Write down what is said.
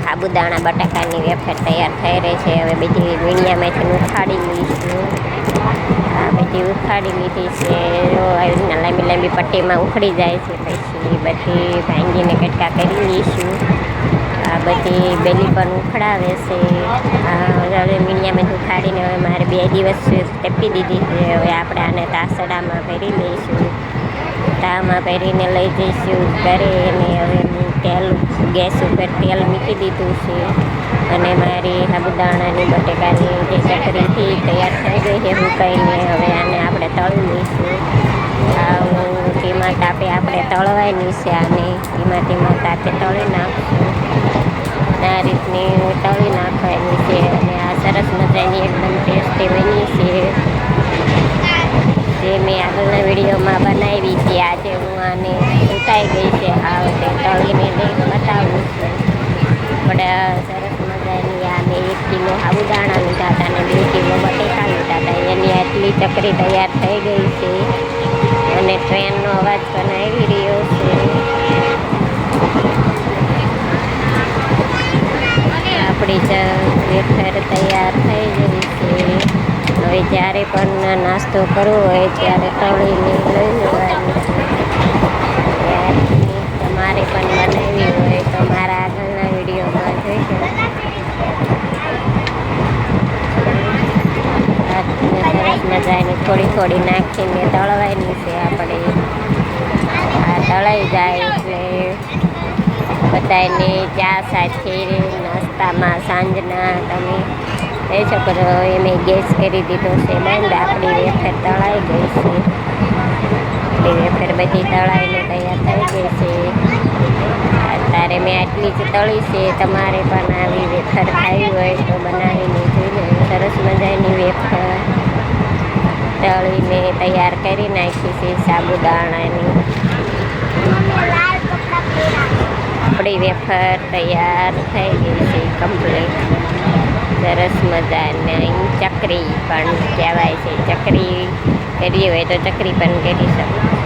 સાબુદાણા બટાકાની વેફર તૈયાર થઈ રહી છે. હવે બીજી વીણિયામાંથી ઉખાડી લઈશું. આ બધી ઉખાડી લીધી છે. આવી રીતના લાંબી લાંબી પટ્ટીમાં ઉખડી જાય છે. પછી બધી ભાંગીને કટકા કરી લઈશું. આ બધી બેલી પણ ઉખડાવે છે. હવે મીણિયામાં ઉખાડીને હવે મારે 2 દિવસ ટેપી દીધી છે. હવે આપણે આને તાસડામાં ભરી લઈશું. તામાં ભરીને લઈ જઈશું ઘરે. અને હવે તેલ ગેસ ઉપર તેલ મૂકી દીધું છે. અને મારી સાબુદાણાની બટેકાની જે ચકરીથી તૈયાર થઈ ગઈ છે હુકાઈને. હવે આને આપણે તળી લઈશું. ધીમા તાપે આપણે તળવાની છે. આને ધીમા તાપે તળી નાખશું. આ રીતની તળી નાખવાની છે. અને આ સરસ મજાની એકદમ ટેસ્ટી બની છે. જે મેં આગળના વિડીયોમાં બનાવી હતી. આજે હું આને ઉતાઈ ગઈ છે. આ તે તળીને બતાવું છું. પણ સરસ મજાની આ મેં 1 કિલો સાબુદાણા લીધા હતા અને 2 કિલો બટેકા લીધા હતા. એની આટલી ચકરી તૈયાર થઈ ગઈ છે. અને ટ્રેનનો અવાજ પણ આવી રહ્યો છે. આપણી વેફર તૈયાર થઈ ગઈ છે. હવે જ્યારે પણ નાસ્તો કરવો હોય ત્યારે તળીને લઈ લેવાની છે. તમારે પણ બનાવવી હોય તો મારા આગળના વિડીયોમાં જોઈ શકો. સરસ મજાની થોડી નાખીને તળવાની છે આપણે. આ તળાઈ જાય એટલે બધાને ચા સાથે નાસ્તામાં સાંજના તમે લઈ શકો છો. મેં ગેસ કરી દીધો છે બંધ. આપણી વેફર તળાઈ ગઈ છે. આપણી વેફર બધી તળાઈને તૈયાર થઈ ગઈ છે. અત્યારે મેં આટલી જ તળી છે. તમારે પણ આવી વેફર ખાવી હોય તો બનાવીને જોઈ લો. સરસ મજાની વેફર તળીને તૈયાર કરી નાખી છે સાબુદાણાની. આપણી વેફર તૈયાર થઈ ગઈ છે કમ્પ્લીટ. સરસ મજાની ચકરી પણ કહેવાય છે. ચકરી કરવી હોય તો ચકરી પણ કરી શકો.